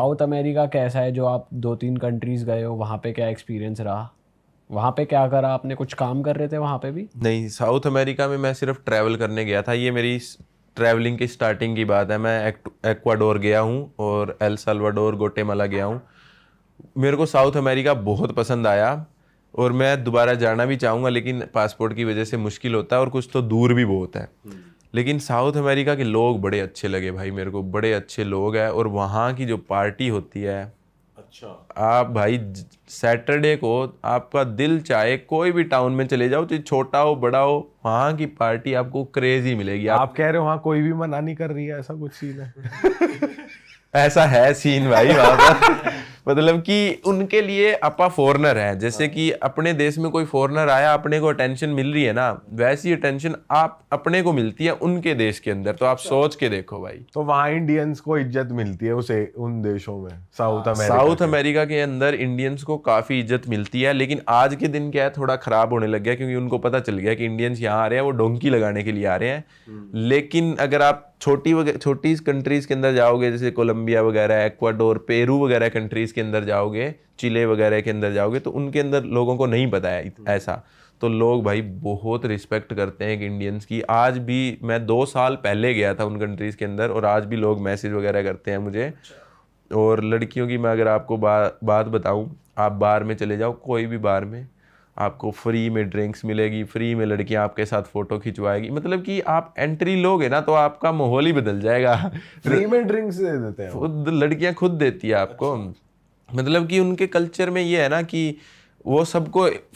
South America कैसा है? जो आप 2-3 कंट्रीज गए हो, वहाँ पे क्या एक्सपीरियंस रहा? वहाँ पे क्या करा आपने? कुछ काम कर रहे थे वहाँ पे भी? नहीं, साउथ अमेरिका में मैं सिर्फ ट्रैवल करने गया था। ये मेरी ट्रैवलिंग की स्टार्टिंग की बात है। मैं एक्वाडोर गया हूँ और एल साल्वाडोर, गोटेमाला गया हूँ। मेरे को साउथ अमेरिका बहुत पसंद आया और मैं दोबारा जाना भी चाहूँगा, लेकिन पासपोर्ट की वजह से मुश्किल होता है और कुछ तो दूर भी बहुत है। लेकिन साउथ अमेरिका के लोग बड़े अच्छे लगे भाई मेरे को, बड़े अच्छे लोग हैं। और वहाँ की जो पार्टी होती है, अच्छा। आप भाई सैटरडे को आपका दिल चाहे कोई भी टाउन में चले जाओ, चाहे छोटा हो बड़ा हो, वहाँ की पार्टी आपको क्रेजी मिलेगी। आप कह रहे हो वहाँ कोई भी मना नहीं कर रही है, ऐसा कुछ सीन है? ऐसा है सीन भाई वहाँ पर। मतलब कि उनके लिए अपा फॉरनर है, जैसे कि अपने देश में कोई फॉरनर आया, अपने को अटेंशन मिल रही है ना, वैसी अटेंशन आप अपने को मिलती है उनके देश के अंदर। तो आप सोच के देखो भाई। तो वहाँ इंडियंस को इज्जत मिलती है उसे उन देशों में, साउथ अमेरिका साउथ अमेरिका के अंदर इंडियंस को काफी इज्जत मिलती है, लेकिन आज के दिन क्या है, थोड़ा खराब होने लग गया, क्योंकि उनको पता चल गया कि इंडियंस यहाँ आ रहे हैं, वो डोंकी लगाने के लिए आ रहे हैं। लेकिन अगर आप छोटी कंट्रीज के अंदर जाओगे, जैसे कोलंबिया वगैरह, एक्वाडोर, पेरू वगैरह कंट्रीज के अंदर जाओगे, चिले वगैरह के अंदर जाओगे, तो उनके अंदर लोगों को नहीं पता है ऐसा। तो लोग भाई बहुत रिस्पेक्ट करते हैं कि इंडियंस की। आज भी मैं 2 साल पहले गया था उन कंट्रीज के अंदर, और आज भी लोग मैसेज वगैरह करते हैं मुझे। और लड़कियों की मैं अगर आपको बात बताऊं, आप बार में चले जाओ, कोई भी बार में आपको फ्री में ड्रिंक्स मिलेगी, फ्री में लड़कियां आपके साथ फोटो खिंचवाएगी। मतलब कि आप एंट्री लोगे ना तो आपका माहौल ही बदल जाएगा। फ्री में ड्रिंक्स दे देते हैं वो? खुद लड़कियां खुद देती है आपको। मतलब कि उनके कल्चर में ये है ना कि वो सब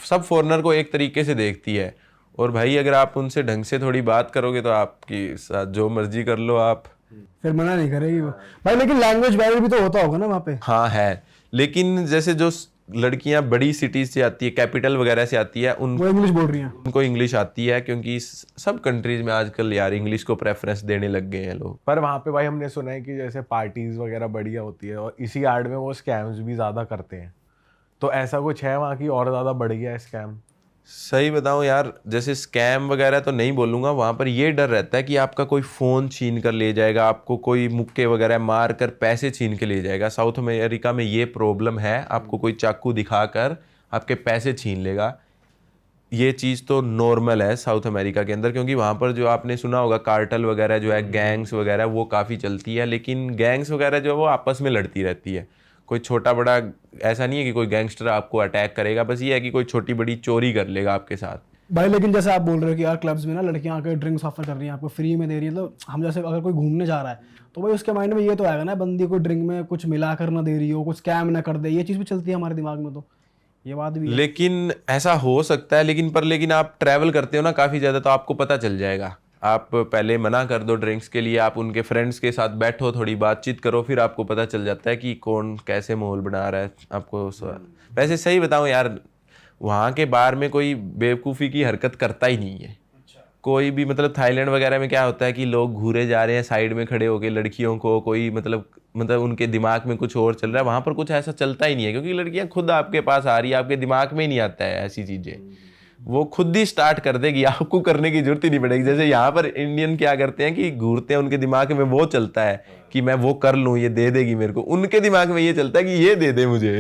फॉरेनर को एक तरीके से देखती है। और भाई अगर आप उनसे ढंग से थोड़ी बात करोगे तो आपकी साथ जो मर्जी कर लो आप। फिर मना नहीं करेगी वो भाई। लेकिन लैंग्वेज बैरियर भी तो होता होगा ना वहाँ पे? हाँ है, लेकिन जैसे जो लड़कियां बड़ी सिटीज से आती है, कैपिटल वगैरह से आती है, वो इंग्लिश बोल रही हैं। उनको इंग्लिश आती है, क्योंकि सब कंट्रीज में आजकल यार इंग्लिश को प्रेफरेंस देने लग गए हैं लोग। पर वहाँ पे भाई हमने सुना है कि जैसे पार्टीज वगैरह बढ़िया होती है और इसी आड़ में वो स्कैम्स भी ज्यादा करते हैं। तो ऐसा कुछ है वहाँ की, और ज्यादा बढ़ गया है स्कैम? सही बताऊं यार, जैसे स्कैम वगैरह तो नहीं बोलूंगा, वहां पर ये डर रहता है कि आपका कोई फोन छीन कर ले जाएगा, आपको कोई मुक्के वगैरह मार कर पैसे छीन के ले जाएगा। साउथ अमेरिका में ये प्रॉब्लम है, आपको कोई चाकू दिखाकर आपके पैसे छीन लेगा। ये चीज़ तो नॉर्मल है साउथ अमेरिका के अंदर, क्योंकि वहाँ पर जो आपने सुना होगा कार्टेल वगैरह जो है, गैंग्स वगैरह, वो काफ़ी चलती है। लेकिन गैंग्स वगैरह जो है वो आपस में लड़ती रहती है। कोई छोटा बड़ा ऐसा नहीं है कि कोई गैंगस्टर आपको अटैक करेगा, बस ये है कि कोई छोटी बड़ी चोरी कर लेगा आपके साथ। भाई लेकिन जैसे आप बोल रहे हो कि यार क्लब्स में ना लड़कियां आकर ड्रिंक्स ऑफर कर रही हैं, आपको फ्री में दे रही है, तो हम जैसे अगर कोई घूमने जा रहा है तो भाई उसके माइंड में ये तो आएगा ना, बंदी को ड्रिंक में कुछ मिला कर ना दे रही हो, कुछ स्कैम ना कर दे। ये चीज़ भी चलती है हमारे दिमाग में, तो ये बात भी है। लेकिन ऐसा हो सकता है, लेकिन आप ट्रैवल करते हो ना काफ़ी ज़्यादा, तो आपको पता चल जाएगा। आप पहले मना कर दो ड्रिंक्स के लिए, आप उनके फ्रेंड्स के साथ बैठो, थोड़ी बातचीत करो, फिर आपको पता चल जाता है कि कौन कैसे माहौल बना रहा है आपको। वैसे सही बताऊं यार, वहाँ के बार में कोई बेवकूफ़ी की हरकत करता ही नहीं है कोई भी। मतलब थाईलैंड वगैरह में क्या होता है कि लोग घूरे जा रहे हैं साइड में खड़े होके लड़कियों को, कोई मतलब उनके दिमाग में कुछ और चल रहा है। वहाँ पर कुछ ऐसा चलता ही नहीं है, क्योंकि लड़कियां खुद आपके पास आ रही है, आपके दिमाग में ही नहीं आता है ऐसी चीज़ें। वो खुद ही स्टार्ट कर देगी, आपको करने की जरूरत ही नहीं पड़ेगी। जैसे यहाँ पर इंडियन क्या करते हैं कि घूरते हैं, उनके दिमाग में वो चलता है कि मैं वो कर लूँ, ये दे देगी मेरे को। उनके दिमाग में ये चलता है कि ये दे दे मुझे।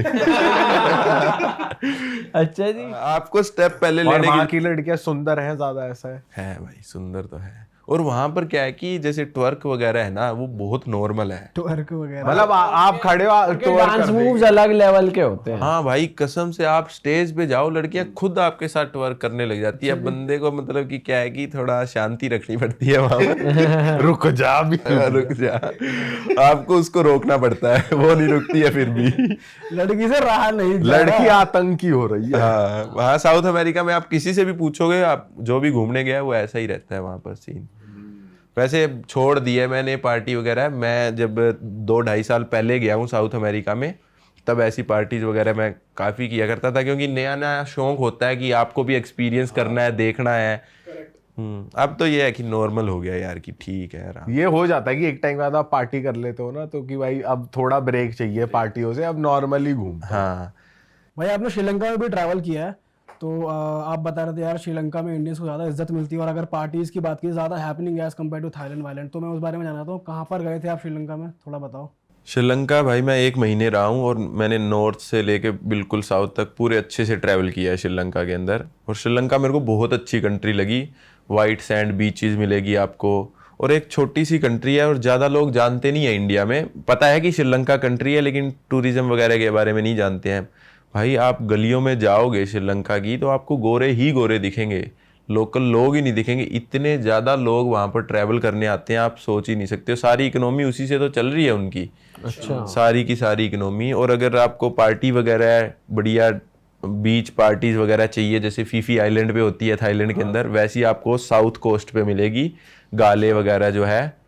अच्छा जी। आपको स्टेप पहले और लेने वहाँ की लड़कियां सुंदर हैं ज्यादा, ऐसा है भाई, सुंदर तो है। और वहां पर क्या है कि जैसे ट्वर्क वगैरह है ना, वो बहुत नॉर्मल है। ट्वर्क वगैरह मतलब आप खड़े हो डांस मूव्स अलग लेवल के होते हैं। हाँ भाई, कसम से आप स्टेज पे जाओ, लड़कियां खुद आपके साथ ट्वर्क करने लग जाती है। अब बंदे को मतलब कि क्या है कि थोड़ा शांति रखनी पड़ती है वहां पर। रुक जा भी, रुक जा, आपको उसको रोकना पड़ता है, वो नहीं रुकती है फिर भी। लड़की से रहा नहीं जा लड़की रहा। आतंकी हो रही है। हाँ, वहाँ साउथ अमेरिका में आप किसी से भी पूछोगे, आप जो भी घूमने गया है वो ऐसा ही रहता है वहाँ पर सीन। वैसे छोड़ दिए मैंने पार्टी वगैरह। मैं जब 2-2.5 साल पहले गया हूँ साउथ अमेरिका में, तब ऐसी पार्टीज वगैरह मैं काफ़ी किया करता था, क्योंकि नया नया शौक होता है कि आपको भी एक्सपीरियंस करना है, देखना है। अब तो ये है कि नॉर्मल हो गया यार, कि ठीक है यार। ये हो जाता है कि एक टाइम बाद आप पार्टी कर लेते हो ना, तो कि भाई अब थोड़ा ब्रेक चाहिए पार्टियों से, अब नॉर्मली घूम। हाँ भाई आपने श्रीलंका में भी ट्रैवल किया है, तो आप बता रहे थे यार श्रीलंका में इंडियंस को ज़्यादा इज्जत मिलती है, और अगर पार्टीज़ की बात की ज़्यादा हैपनिंग है एज कम्पेयर टू थाईलैंड वाईलैंड। तो मैं उस बारे में जानना था, कहाँ पर गए थे आप श्रीलंका में, थोड़ा बताओ। श्रीलंका भाई मैं 1 महीने रहा हूँ और मैंने नॉर्थ से लेके बिल्कुल साउथ तक पूरे अच्छे से ट्रैवल किया है श्रीलंका के अंदर। और श्रीलंका मेरे को बहुत अच्छी कंट्री लगी। वाइट सैंड बीचेस मिलेगी आपको, और एक छोटी सी कंट्री है और ज़्यादा लोग जानते नहीं है इंडिया में। पता है कि श्रीलंका कंट्री है लेकिन टूरिज़्म वगैरह के बारे में नहीं जानते हैं। भाई आप गलियों में जाओगे श्रीलंका की तो आपको गोरे ही गोरे दिखेंगे, लोकल लोग ही नहीं दिखेंगे। इतने ज़्यादा लोग वहाँ पर ट्रैवल करने आते हैं, आप सोच ही नहीं सकते हो। सारी इकोनॉमी उसी से तो चल रही है उनकी, अच्छा। सारी की सारी इकोनॉमी। और अगर आपको पार्टी वगैरह बढ़िया बीच पार्टीज वगैरह चाहिए, जैसे फीफी आइलैंड पे होती है थाईलैंड के अंदर, वैसी आपको साउथ कोस्ट पे मिलेगी। गाले वगैरह जो है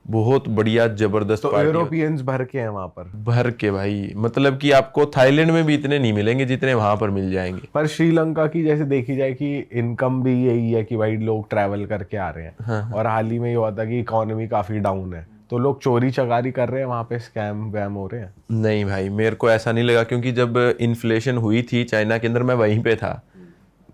बहुत बढ़िया जबरदस्त तो पार्टी यूरोपियंस भर के हैं वहां पर। भर के भाई, मतलब कि आपको थाईलैंड में भी इतने नहीं मिलेंगे जितने वहां पर मिल जाएंगे। पर श्रीलंका की जैसे देखी जाए कि इनकम भी यही है कि भाई लोग ट्रैवल करके आ रहे हैं। और हाल ही में ये हुआ था कि इकोनॉमी काफी डाउन है, तो लोग चोरी चकारी कर रहे हैं वहां पे, स्कैम वैम हो रहे हैं। नहीं भाई मेरे को ऐसा नहीं लगा, क्योंकि जब इन्फ्लेशन हुई थी चाइना के अंदर मैं वहीं पे था।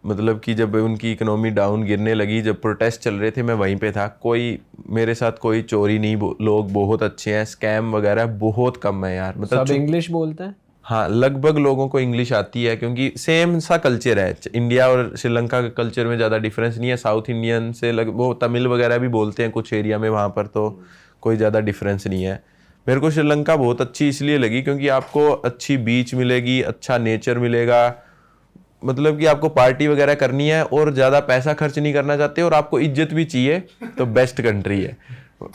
मतलब कि जब उनकी इकोनॉमी डाउन गिरने लगी, जब प्रोटेस्ट चल रहे थे, मैं वहीं पे था। कोई मेरे साथ कोई चोरी नहीं, लोग बहुत अच्छे हैं, स्कैम वगैरह बहुत कम है यार। मतलब सब इंग्लिश बोलते हैं? हाँ लगभग लोगों को इंग्लिश आती है, क्योंकि सेम सा कल्चर है। इंडिया और श्रीलंका के कल्चर में ज़्यादा डिफरेंस नहीं है। साउथ इंडियन से वो तमिल वगैरह भी बोलते हैं कुछ एरिया में वहाँ पर, तो कोई ज़्यादा डिफरेंस नहीं है। मेरे को श्रीलंका बहुत अच्छी इसलिए लगी क्योंकि आपको अच्छी बीच मिलेगी, अच्छा नेचर मिलेगा। मतलब कि आपको पार्टी वगैरह करनी है और ज़्यादा पैसा खर्च नहीं करना चाहते और आपको इज्जत भी चाहिए, तो बेस्ट कंट्री है।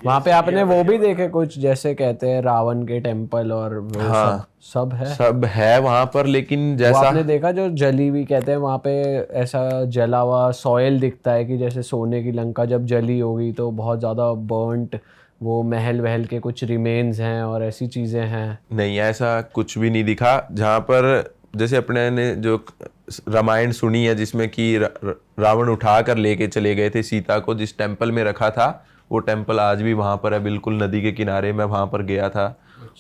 वहाँ पे आपने वो भी देखे कुछ, जैसे कहते हैं रावण के टेम्पल और वो हाँ, सब है? सब है वहाँ पर, लेकिन वो जैसा आपने देखा जो जली हुई, कहते हैं वहाँ पे ऐसा जला हुआ सॉयल दिखता है कि जैसे सोने की लंका जब जली होगी तो बहुत ज़्यादा बर्न्ट वो महल वहल के कुछ रिमेन्स हैं और ऐसी चीज़ें हैं। नहीं, ऐसा कुछ भी नहीं दिखा। जहाँ पर जैसे अपने ने जो रामायण सुनी है जिसमें कि रावण उठा कर लेके चले गए थे सीता को, जिस टेम्पल में रखा था, वो टेम्पल आज भी वहाँ पर है, बिल्कुल नदी के किनारे। मैं वहाँ पर गया था।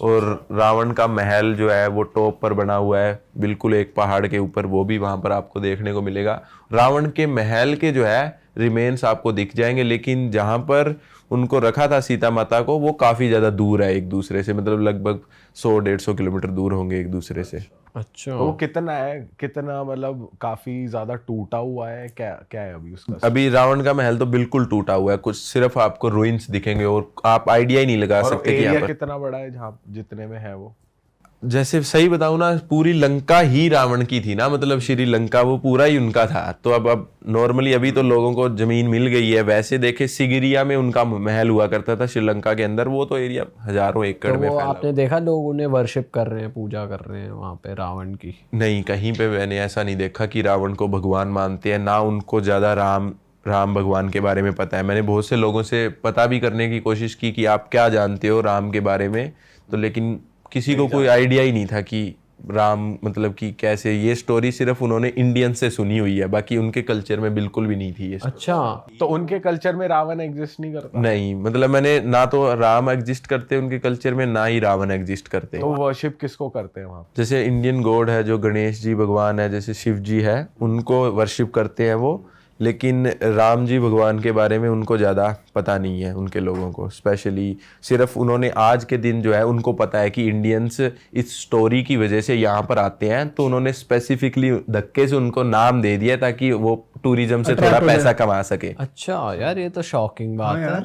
और रावण का महल जो है वो टॉप पर बना हुआ है, बिल्कुल एक पहाड़ के ऊपर, वो भी वहाँ पर आपको देखने को मिलेगा। रावण के महल के जो है रिमेन्स आपको दिख जाएंगे, लेकिन जहाँ पर उनको रखा था सीता माता को, वो काफ़ी ज़्यादा दूर है एक दूसरे से, मतलब लगभग 100-150 किलोमीटर दूर होंगे एक दूसरे से। अच्छा। तो वो कितना है, कितना मतलब काफी ज्यादा टूटा हुआ है, क्या क्या है अभी उसका? अभी रावण का महल तो बिल्कुल टूटा हुआ है, कुछ सिर्फ आपको रुइंस दिखेंगे और आप आइडिया ही नहीं लगा और सकते कि यहाँ एरिया पर कितना बड़ा है जहाँ जितने में है वो? जैसे सही बताऊं ना, पूरी लंका ही रावण की थी ना, मतलब श्रीलंका वो पूरा ही उनका था। तो अब नॉर्मली अभी तो लोगों को जमीन मिल गई है। वैसे देखे सिगिरिया में उनका महल हुआ करता था श्रीलंका के अंदर, वो तो एरिया हजारों एकड़ तो में वो फैला आपने देखा लोग उन्हें वर्शिप कर रहे हैं, पूजा कर रहे हैं वहाँ पे रावण की? नहीं, कहीं पे मैंने ऐसा नहीं देखा कि रावण को भगवान मानते हैं। ना उनको ज्यादा राम भगवान के बारे में पता है। मैंने बहुत से लोगों से पता भी करने की कोशिश की कि आप क्या जानते हो राम के बारे में, तो लेकिन किसी को कोई आइडिया ही नहीं था कि राम मतलब कि कैसे। ये स्टोरी सिर्फ उन्होंने इंडियन से सुनी हुई है, बाकी उनके कल्चर में बिल्कुल भी नहीं थी ये। अच्छा। तो उनके कल्चर में रावण एग्जिस्ट नहीं करता? नहीं, मतलब मैंने ना तो राम एग्जिस्ट करते उनके कल्चर में, ना ही रावण एग्जिस्ट करते। तो वर्शिप किसको करते हैं वहाँ? जैसे इंडियन गॉड है जो गणेश जी भगवान है, जैसे शिव जी है, उनको वर्शिप करते हैं वो। लेकिन राम जी भगवान के बारे में उनको ज़्यादा पता नहीं है उनके लोगों को। स्पेशली सिर्फ उन्होंने आज के दिन जो है उनको पता है कि इंडियंस इस स्टोरी की वजह से यहाँ पर आते हैं, तो उन्होंने स्पेसिफिकली धक्के से उनको नाम दे दिया ताकि वो टूरिज्म से थोड़ा पैसा कमा सके। अच्छा यार, ये तो शॉकिंग बात है।